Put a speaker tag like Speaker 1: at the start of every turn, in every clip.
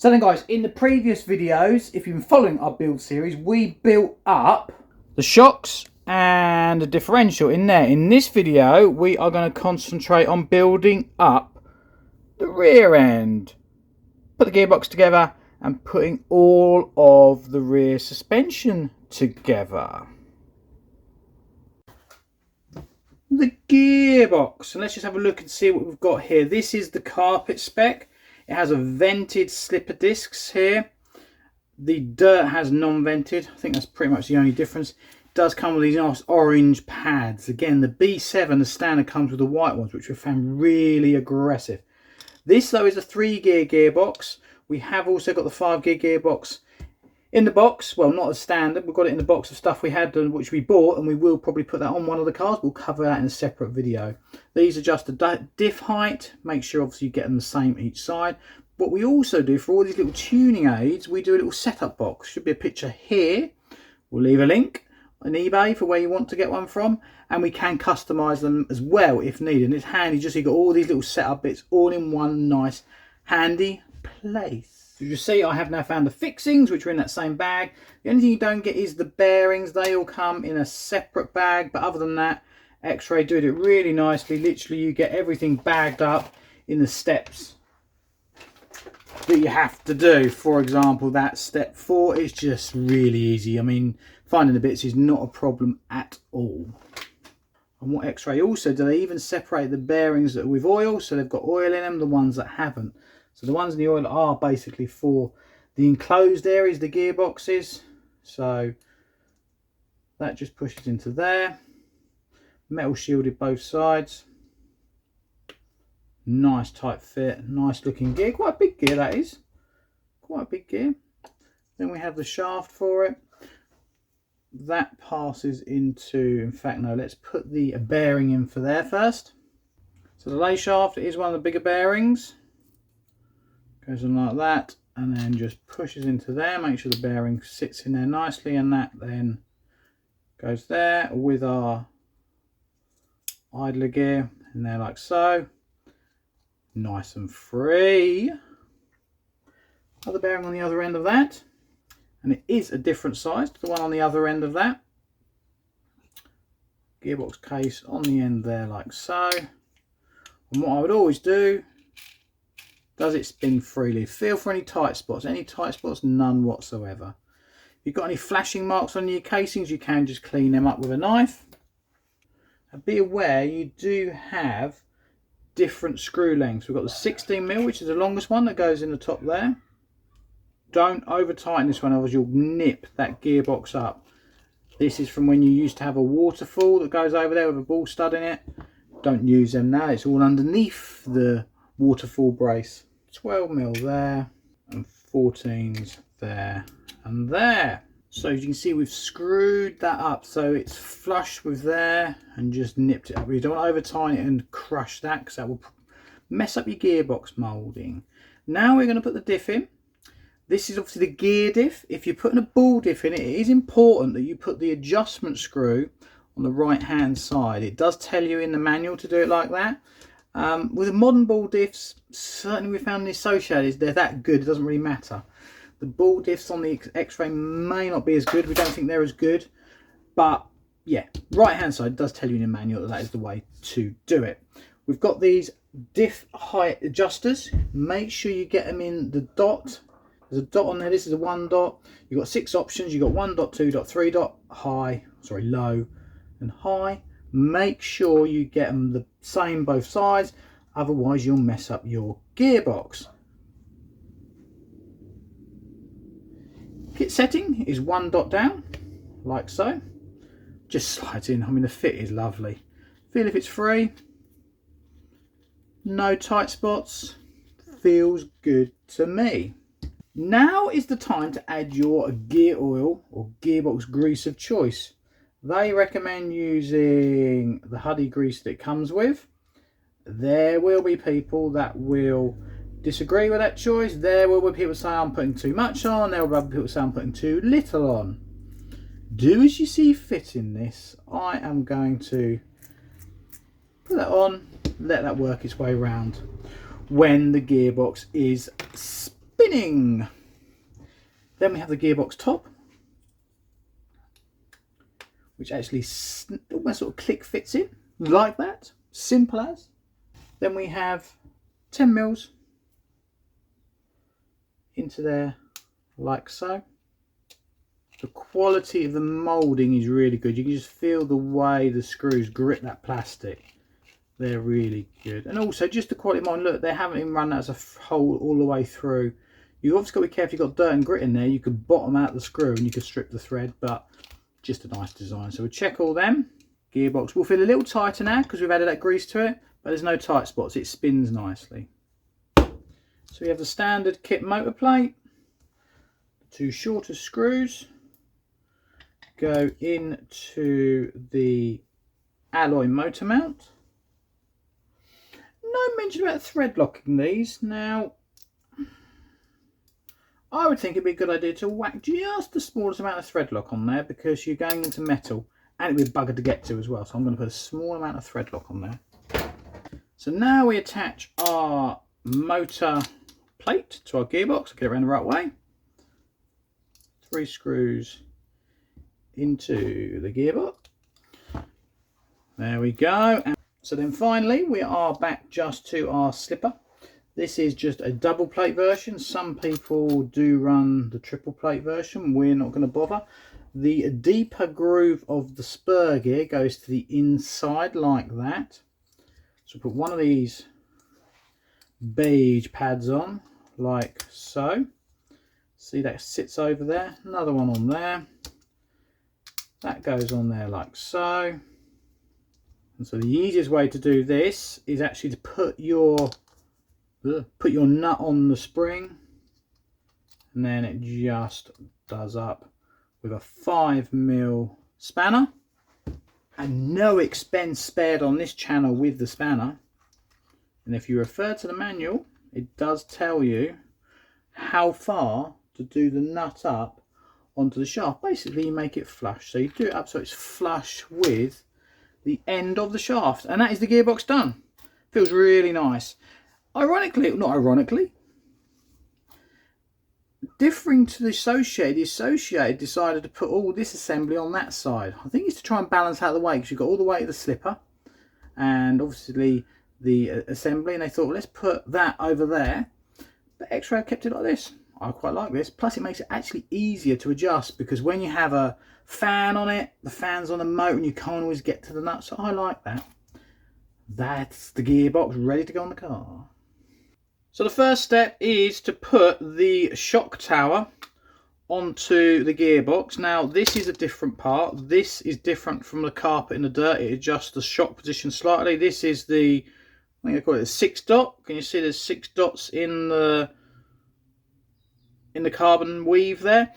Speaker 1: So then guys, in the previous videos, if you've been following our build series, we built up the shocks and the differential in there. In this video, we are going to concentrate on building up the rear end. Put the gearbox together and putting all of the rear suspension together. The gearbox, and let's just have a look and see what we've got here. This is the carpet spec. It has a vented slipper discs here. The dirt has non-vented. I think that's pretty much the only difference. It does come with these nice orange pads. Again, the B7, the standard, comes with the white ones, which we found really aggressive. This though is a 3-gear gearbox. We have also got the 5-gear gearbox in the box. Well, not as standard. We've got it in the box of stuff we had, which we bought, and we will probably put that on one of the cars. We'll cover that in a separate video. These adjust the diff height. Make sure obviously you get them the same each side. What we also do for all these little tuning aids, we do a little setup box. Should be a picture here. We'll leave a link on eBay for where you want to get one from, and we can customize them as well if needed. And it's handy just so you got all these little setup bits all in one nice handy place. As you see, I have now found the fixings, which are in that same bag. The only thing you don't get is the bearings. They all come in a separate bag, but other than that, X-Ray did it really nicely. Literally, you get everything bagged up in the steps that you have to do. For example, that step 4 is just really easy. I mean, finding the bits is not a problem at all. And what X-Ray also do, they even separate the bearings that are with oil, so they've got oil in them, the ones that haven't. So the ones in the oil are basically for the enclosed areas, the gearboxes. So that just pushes into there. Metal shielded both sides. Nice tight fit, nice looking gear. Quite a big gear that is. Quite a big gear. Then we have the shaft for it. That passes into, in fact no, let's put the bearing in for there first. So the lay shaft is one of the bigger bearings. Goes on like that, and then just pushes into there. Make sure the bearing sits in there nicely, and that then goes there with our idler gear in there like so. Nice and free. Other bearing on the other end of that, and it is a different size to the one on the other end of that. Gearbox case on the end there like so. And what I would always do, does it spin freely? Feel for any tight spots. Any tight spots? None whatsoever. If you've got any flashing marks on your casings, you can just clean them up with a knife. And be aware you do have different screw lengths. We've got the 16mm, which is the longest one that goes in the top there. Don't over tighten this one, otherwise you'll nip that gearbox up. This is from when you used to have a waterfall that goes over there with a ball stud in it. Don't use them now. It's all underneath the waterfall brace. 12mm there, and 14s there and there. So as you can see, we've screwed that up so it's flush with there and just nipped it up. You don't want to over tighten it and crush that, because that will mess up your gearbox moulding. Now we're going to put the diff in. This is obviously the gear diff. If you're putting a ball diff in, it is important that you put the adjustment screw on the right hand side. It does tell you in the manual to do it like that. With the modern ball diffs, certainly we found the associated, they're that good, it doesn't really matter. The ball diffs on the X-Ray may not be as good. We don't think they're as good, but yeah, right hand side does tell you in the manual that that is the way to do it. We've got these diff height adjusters. Make sure you get them in the dot. There's a dot on there. This is a 1 dot. You've got 6 options. You've got 1 dot, 2 dot, 3 dot, low and high. Make sure you get them the same both sides, otherwise you'll mess up your gearbox. Kit setting is 1 dot down, like so. Just slides in. I mean, the fit is lovely. Feel if it's free. No tight spots. Feels good to me. Now is the time to add your gear oil or gearbox grease of choice. They recommend using the Huddy grease that it comes with. There will be people that will disagree with that choice. There will be people say I'm putting too much on. There will be people say I'm putting too little on. Do as you see fit in this. I am going to put that on, let that work its way around when the gearbox is spinning. spinning. Then we have the gearbox top, which actually almost sort of click fits in like that, simple as. Then we have 10 mils into there like so. The quality of the moulding is really good. You can just feel the way the screws grip that plastic. They're really good. And also just the quality of mine, look, they haven't even run that as a hole all the way through. You've obviously got to be careful, you've got dirt and grit in there. You could bottom out the screw and you could strip the thread, but just a nice design. So we'll check all them. Gearbox will feel a little tighter now because we've added that grease to it, but there's no tight spots. It spins nicely. So we have the standard kit motor plate. The two shorter screws go into the alloy motor mount. No mention about thread locking these. Now, I would think it'd be a good idea to whack just the smallest amount of thread lock on there because you're going into metal and it'd be a bugger to get to as well. So I'm going to put a small amount of thread lock on there. So now we attach our motor plate to our gearbox. I'll get it around the right way. 3 screws into the gearbox. There we go. And so then finally we are back just to our slipper. This is just a double plate version. Some people do run the triple plate version. We're not going to bother. The deeper groove of the spur gear goes to the inside like that. So put one of these beige pads on like so. See, that sits over there. Another one on there. That goes on there like so. And so the easiest way to do this is actually to put your nut on the spring, and then it just does up with a 5mm spanner. And no expense spared on this channel with the spanner. And if you refer to the manual, it does tell you how far to do the nut up onto the shaft. Basically you make it flush, so you do it up so it's flush with the end of the shaft, and that is the gearbox done. Feels really nice. Ironically, not ironically, differing to the Associated decided to put all this assembly on that side. I think it's to try and balance out the weight because you've got all the weight of the slipper and obviously the assembly, and they thought, well, let's put that over there. But X-Ray kept it like this. I quite like this. Plus it makes it actually easier to adjust because when you have a fan on it, the fan's on the motor and you can't always get to the nuts. So I like that. That's the gearbox ready to go on the car. So the first step is to put the shock tower onto the gearbox. Now this is a different part. This is different from the carpet in the dirt. It adjusts the shock position slightly. This is the, I think I call it a 6 dot. Can you see there's 6 dots in the carbon weave there?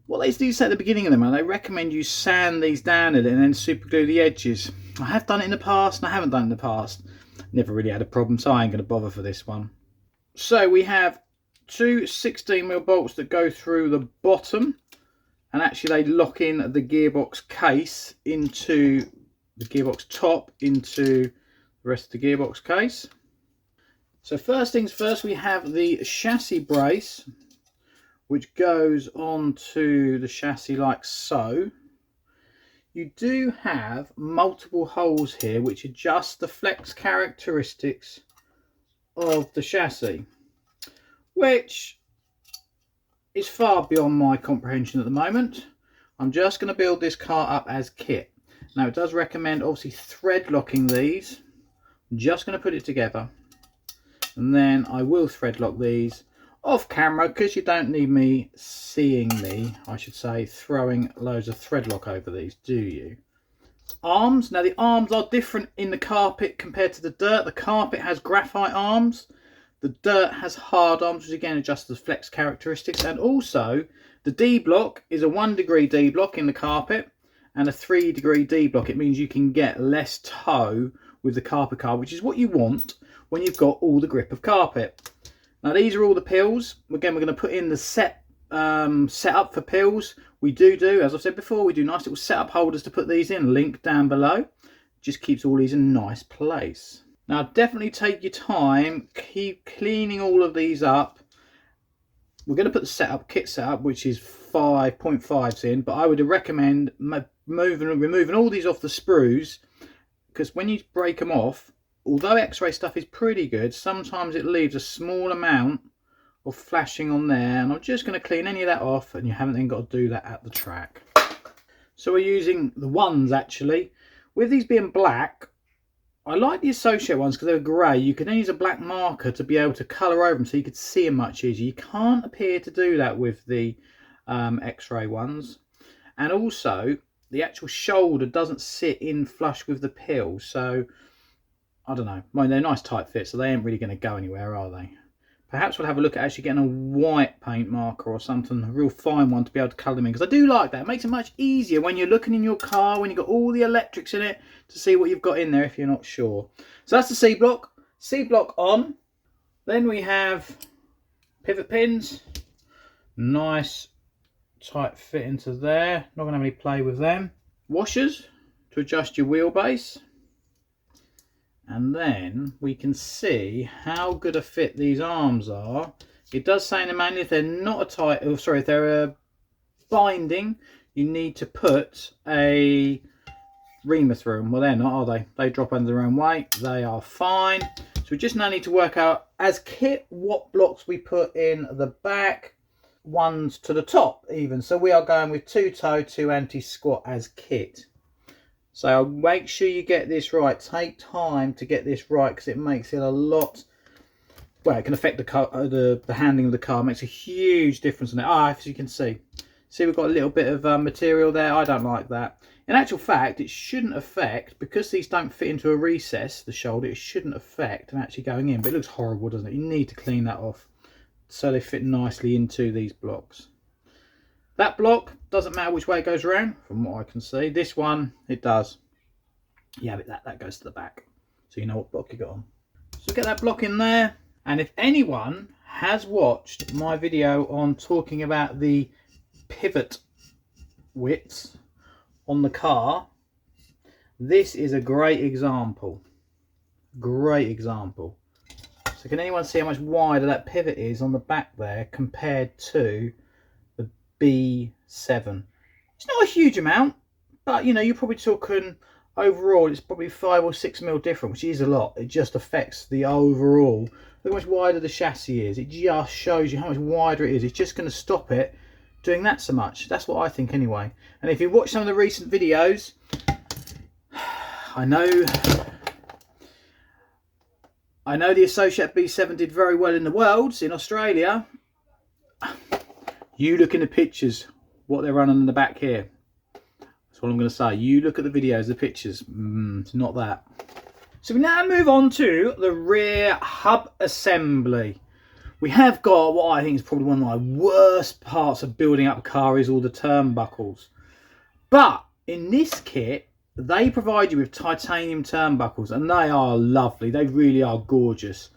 Speaker 1: What they do say at the beginning of them, they recommend you sand these down a little and then super glue the edges. I have done it in the past and I haven't done it in the past. Never really had a problem, so I ain't going to bother for this one. So we have 2 16mm bolts that go through the bottom, and actually they lock in the gearbox case into the gearbox top into the rest of the gearbox case. So first things first, we have the chassis brace, which goes onto the chassis like so. You do have multiple holes here which adjust the flex characteristics of the chassis, which is far beyond my comprehension at the moment. I'm just going to build this car up as kit. Now it does recommend obviously thread locking these. I'm just going to put it together and then I will thread lock these off camera because you don't need me seeing me, I should say, throwing loads of thread lock over these, do you? Arms. Now the arms are different in the carpet compared to the dirt. The carpet has graphite arms. The dirt has hard arms, which again adjusts the flex characteristics. And also the D block is a 1 degree D block in the carpet and a 3 degree D block. It means you can get less toe with the carpet car, which is what you want when you've got all the grip of carpet. Now these are all the pills. Again, we're going to put in the setup for pills. We do, as I've said before, we do nice little setup holders to put these in. Link down below. Just keeps all these in a nice place. Now definitely take your time. Keep cleaning all of these up. we're going to put the kit setup, which is 5.5s in, but I would recommend removing all these off the sprues, because when you break them off, although X-ray stuff is pretty good, sometimes it leaves a small amount of flashing on there, and I'm just going to clean any of that off, and you haven't then got to do that at the track. So we're using the ones actually. With these being black, I like the associate ones because they're grey. You can then use a black marker to be able to colour over them so you could see them much easier. You can't appear to do that with the X-ray ones. And also, the actual shoulder doesn't sit in flush with the pill. So, I don't know. Well, they're nice tight fit, so they ain't really going to go anywhere, are they? Perhaps we'll have a look at actually getting a white paint marker or something, a real fine one, to be able to colour them in. Because I do like that. It makes it much easier when you're looking in your car, when you've got all the electrics in it, to see what you've got in there if you're not sure. So that's the C block. C block on. Then we have pivot pins. Nice tight fit into there. Not going to have any play with them. Washers to adjust your wheelbase. And then we can see how good a fit these arms are. It does say in the manual if they're not a tight, oh sorry, if they're a binding, you need to put a reamer through them. Well, they're not, are they? They drop under their own weight. They are fine. So we just now need to work out as kit what blocks we put in the back, ones to the top even. So we are going with 2-toe, 2 anti-squat as kit. So make sure you get this right. Take time to get this right because it makes it a lot. Well, it can affect the handling of the car. It makes a huge difference in it. As you can see, we've got a little bit of material there. I don't like that. In actual fact, it shouldn't affect, because these don't fit into a recess, the shoulder. It shouldn't affect them actually going in. But it looks horrible, doesn't it? You need to clean that off so they fit nicely into these blocks. That block doesn't matter which way it goes around, from what I can see. This one, it does. Yeah, but that goes to the back, so you know what block you got on. So get that block in there. And if anyone has watched my video on talking about the pivot widths on the car, this is a great example. Great example. So can anyone see how much wider that pivot is on the back there compared to B7? It's not a huge amount, but you know, you're probably talking overall it's probably 5 or 6 mil different, which is a lot. It just affects the overall. Look how much wider the chassis is. It just shows you how much wider it is. It's just going to stop it doing that so much. That's what I think anyway. And if you watch some of the recent videos, I know the Associate B7 did very well in the Worlds in Australia. You look in the pictures, what they're running in the back here. That's what I'm going to say. You look at the videos, the pictures. It's not that. So we now move on to the rear hub assembly. We have got what I think is probably one of my worst parts of building up a car is all the turnbuckles. But in this kit, they provide you with titanium turnbuckles, and they are lovely. They really are gorgeous.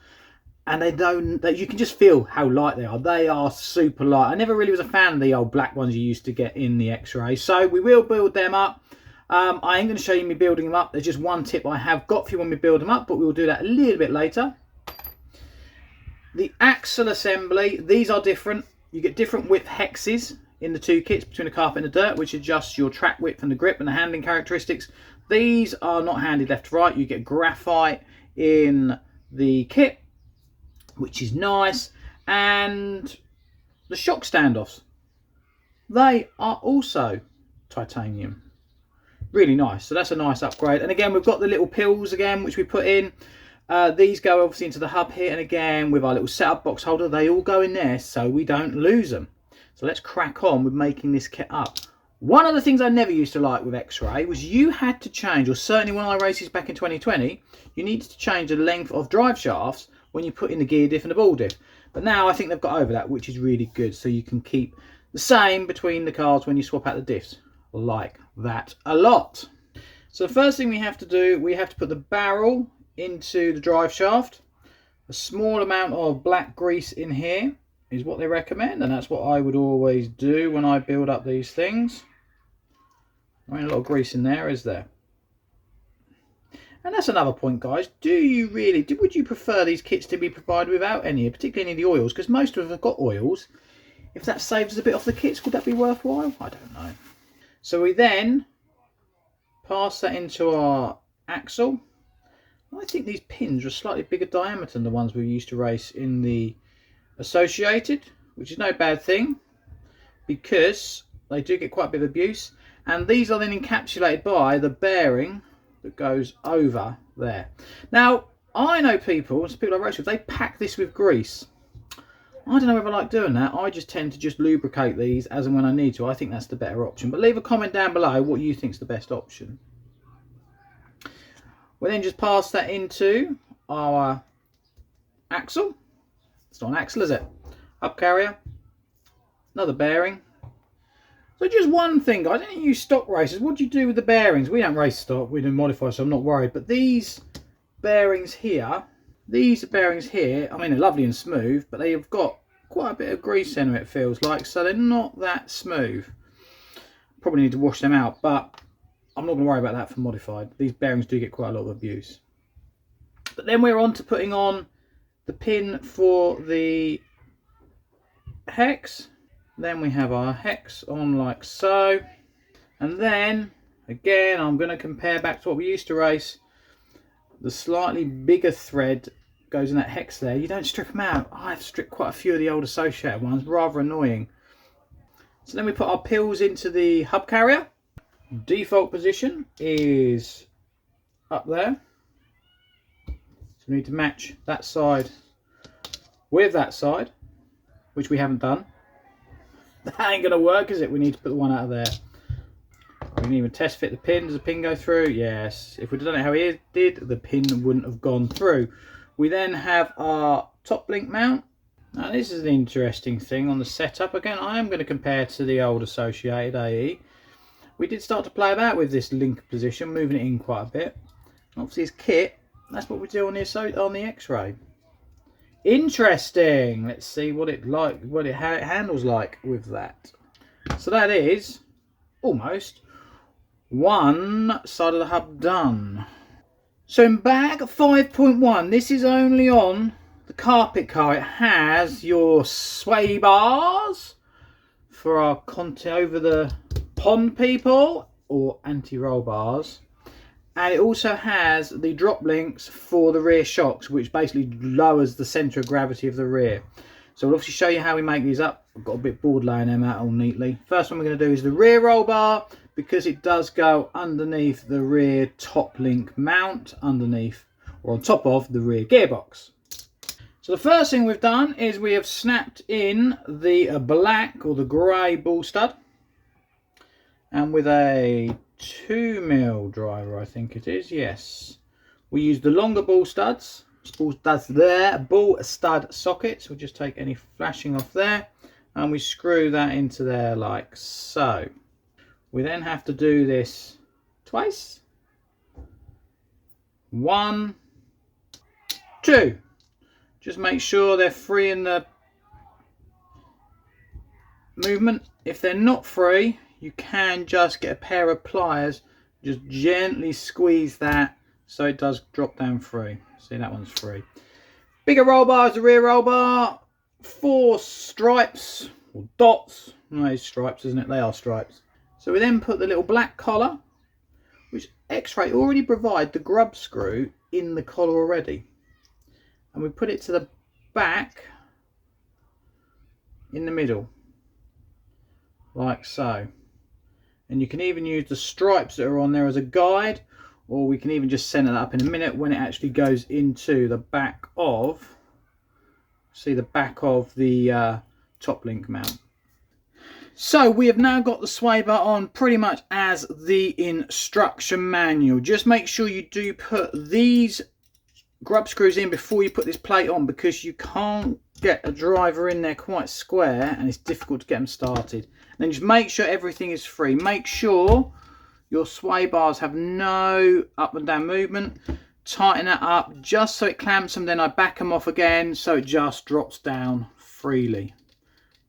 Speaker 1: And you can just feel how light they are. They are super light. I never really was a fan of the old black ones you used to get in the X-ray. So we will build them up. I ain't going to show you me building them up. There's just one tip I have got for you when we build them up, but we'll do that a little bit later. The axle assembly, these are different. You get different width hexes in the two kits between the carpet and the dirt, which adjusts your track width and the grip and the handling characteristics. These are not handed left to right. You get graphite in the kit, which is nice. And the shock standoffs, they are also titanium. Really nice. So that's a nice upgrade. And again, we've got the little pills again, which we put in. These go obviously into the hub here, and again with our little setup box holder, they all go in there so we don't lose them. So let's crack on with making this kit up. One of the things I never used to like with X-ray was you had to change, or certainly when I raced this back in 2020, you needed to change the length of drive shafts when you put in the gear diff and the ball diff. But now I think they've got over that, which is really good. So you can keep the same between the cars when you swap out the diffs. Like that a lot. So the first thing we have to do, we have to put the barrel into the drive shaft. A small amount of black grease in here is what they recommend, and that's what I would always do when I build up these things. There ain't a lot of grease in there, is there? And that's another point, guys. Would you prefer these kits to be provided without any, particularly any of the oils? Because most of them have got oils. If that saves us a bit off the kits, could that be worthwhile? I don't know. So we then pass that into our axle. I think these pins are slightly bigger diameter than the ones we used to race in the Associated, which is no bad thing because they do get quite a bit of abuse. And these are then encapsulated by the bearing that goes over there. Now, I know people I race with, they pack this with grease. I don't know if I like doing that. I just tend to just lubricate these as and when I need to. I think that's the better option. But leave a comment down below what you think is the best option. We then just pass that into our axle. It's not an axle, is it? Hub carrier. Another bearing. So just one thing, guys. I didn't use stock races. What do you do with the bearings? We don't race stock. We do modify, so I'm not worried. But these bearings here, I mean, they're lovely and smooth, but they've got quite a bit of grease in them, it feels like. So they're not that smooth. Probably need to wash them out, but I'm not going to worry about that for modified. These bearings do get quite a lot of abuse. But then we're on to putting on the pin for the hex. Then we have our hex on like so. And then, again, I'm going to compare back to what we used to race. The slightly bigger thread goes in that hex there. You don't strip them out. I've stripped quite a few of the old Associated ones. Rather annoying. So then we put our pills into the hub carrier. Default position is up there. So we need to match that side with that side, which we haven't done. That ain't going to work, is it? We need to put the one out of there. We can even test fit the pin. Does the pin go through? Yes. If we'd done it how he did, the pin wouldn't have gone through. We then have our top link mount. Now this is an interesting thing on the setup. Again, I am going to compare to the old Associated AE. We did start to play about with this link position, moving it in quite a bit. Obviously his kit, that's what we do on the X-Ray. Interesting. Let's see how it handles like with that. So that is almost one side of the hub done. So in bag 5.1, this is only on the carpet car. It has your sway bars for our content over the pond people, or anti-roll bars, and it also has the drop links for the rear shocks, which basically lowers the centre of gravity of the rear. So we'll obviously show you how we make these up. I've got a bit bored laying them out all neatly. First one we're going to do is the rear roll bar, because it does go underneath the rear top link mount, underneath or on top of the rear gearbox. So the first thing we've done is we have snapped in the black or the grey ball stud, and with a 2mm driver, I think it is, yes. We use the longer ball studs. Ball stud sockets. We'll just take any flashing off there and we screw that into there like so. We then have to do this twice. 1, 2. Just make sure they're free in the movement. If they're not free, you can just get a pair of pliers, just gently squeeze that so it does drop down free. See, that one's free. Bigger roll bar is the rear roll bar. 4 stripes or dots. No, it's stripes, isn't it? They are stripes. So we then put the little black collar, which X-Ray already provide the grub screw in the collar already, and we put it to the back in the middle like so. And you can even use the stripes that are on there as a guide, or we can even just center that up in a minute when it actually goes into the back of, see, the back of the top link mount. So we have now got the sway bar on pretty much as the instruction manual. Just make sure you do put these grub screws in before you put this plate on, because you can't get a driver in there quite square and it's difficult to get them started. And then just make sure everything is free. Make sure your sway bars have no up and down movement. Tighten that up just so it clamps them, then I back them off again so it just drops down freely.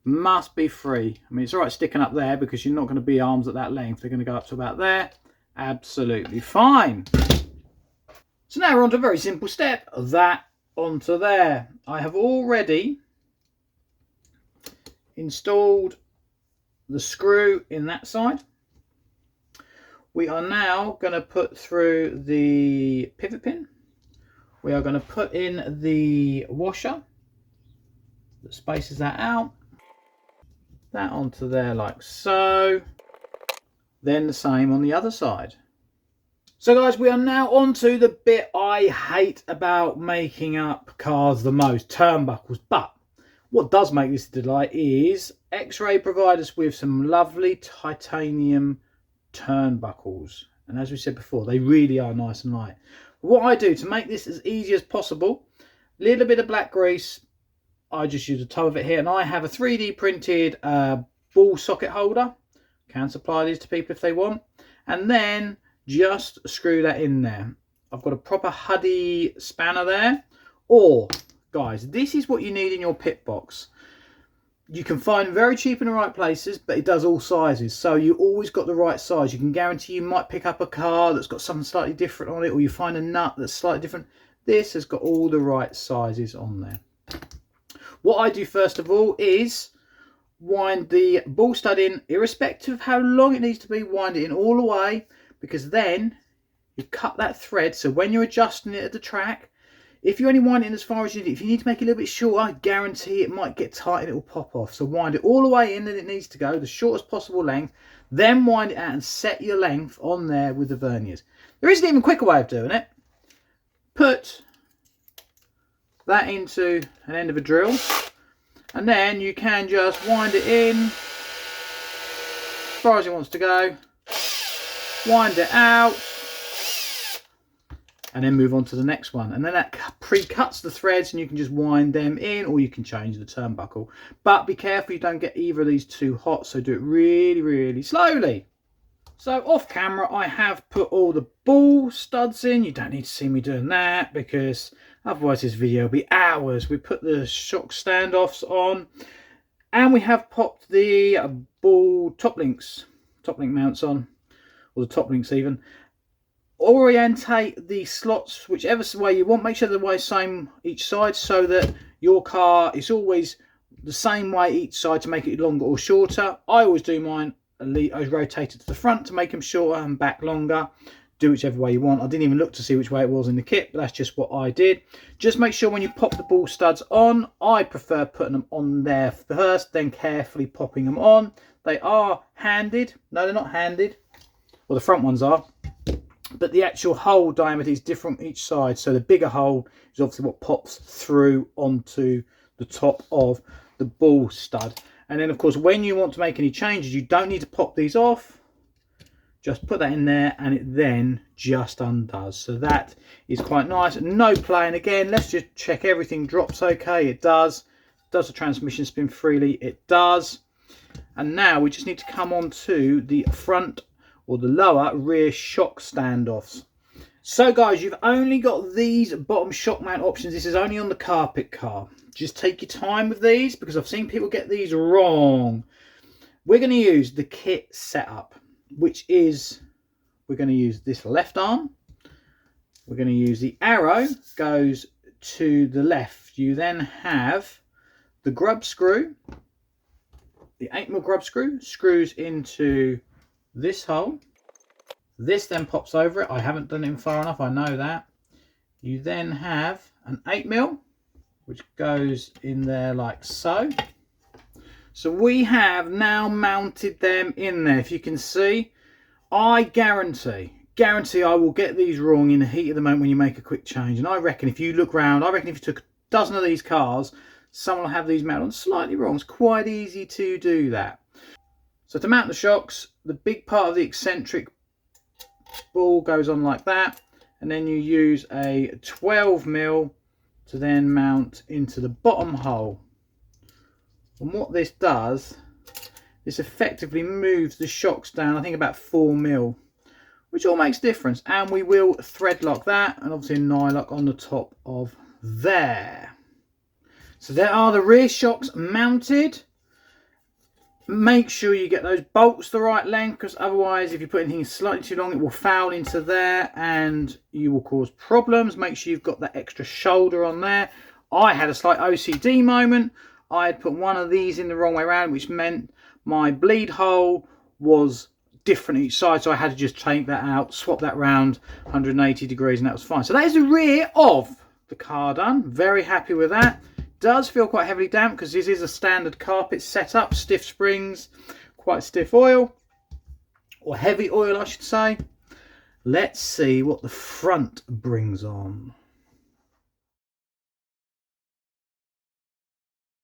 Speaker 1: Must be free. I mean, it's all right sticking up there because you're not going to be arms at that length. They're going to go up to about there. Absolutely fine. So now we're on to a very simple step. That onto there. I have already installed the screw in that side. We are now going to put through the pivot pin. We are going to put in the washer that spaces that out. That onto there like so. Then the same on the other side. So guys, we are now on to the bit I hate about making up cars the most, turnbuckles. But what does make this a delight is X-Ray provide us with some lovely titanium turnbuckles. And as we said before, they really are nice and light. What I do to make this as easy as possible, a little bit of black grease. I just use a tub of it here. And I have a 3D printed ball socket holder. Can supply these to people if they want. And then just screw that in there. I've got a proper Huddy spanner there. Or, guys, this is what you need in your pit box. You can find very cheap in the right places, but it does all sizes. So you always got the right size. You can guarantee you might pick up a car that's got something slightly different on it, or you find a nut that's slightly different. This has got all the right sizes on there. What I do first of all is wind the ball stud in, irrespective of how long it needs to be, wind it in all the way, because then you cut that thread. So when you're adjusting it at the track, if you only wind it in as far as you need, if you need to make it a little bit shorter, I guarantee it might get tight and it will pop off. So wind it all the way in that it needs to go, the shortest possible length, then wind it out and set your length on there with the verniers. There is an even quicker way of doing it. Put that into an end of a drill, and then you can just wind it in as far as it wants to go, wind it out, and then move on to the next one. And then that pre-cuts the threads and you can just wind them in, or you can change the turnbuckle. But be careful you don't get either of these too hot, so do it really, really slowly. So off camera, I have put all the ball studs in. You don't need to see me doing that because otherwise this video will be hours. We put the shock standoffs on and we have popped the ball top link mounts on, or the top links even. Orientate the slots whichever way you want. Make sure they're the same each side so that your car is always the same way each side to make it longer or shorter. I always do mine. I rotate it to the front to make them shorter and back longer. Do whichever way you want. I didn't even look to see which way it was in the kit, but that's just what I did. Just make sure when you pop the ball studs on, I prefer putting them on there first, then carefully popping them on. They are handed. No, they're not handed. Well, the front ones are. But the actual hole diameter is different each side. So the bigger hole is obviously what pops through onto the top of the ball stud. And then, of course, when you want to make any changes, you don't need to pop these off. Just put that in there and it then just undoes. So that is quite nice. No playing again. Let's just check everything drops okay. It does. Does the transmission spin freely? It does. And now we just need to come on to the front or the lower rear shock standoffs. So guys, you've only got these bottom shock mount options. This is only on the carpet car. Just take your time with these because I've seen people get these wrong. We're going to use the kit setup, which is, we're going to use this left arm. We're going to use the arrow goes to the left. You then have the grub screw, the 8mm grub screw, screws into this hole. This then pops over it. I haven't done it in far enough, I know that. You then have an 8mm which goes in there like so. So we have now mounted them in there. If you can see, I guarantee I will get these wrong in the heat of the moment when you make a quick change. And I reckon if you look round, I reckon if you took a dozen of these cars, someone will have these mounted on slightly wrong. It's quite easy to do that. So to mount the shocks, the big part of the eccentric ball goes on like that, and then you use a 12mm to then mount into the bottom hole. And what this does, this effectively moves the shocks down, I think about 4mm, which all makes a difference. And we will thread lock that, and obviously a nylock on the top of there. So there are the rear shocks mounted. Make sure you get those bolts the right length, because otherwise if you put anything slightly too long it will foul into there and you will cause problems. Make sure you've got that extra shoulder on there. I had a slight OCD moment. I had put one of these in the wrong way around, which meant my bleed hole was different each side, so I had to just take that out, swap that round 180 degrees, and that was fine. So that is the rear of the car done. Very happy with that. Does feel quite heavily damp because this is a standard carpet setup, stiff springs, quite stiff oil, or heavy oil I should say. Let's see what the front brings on.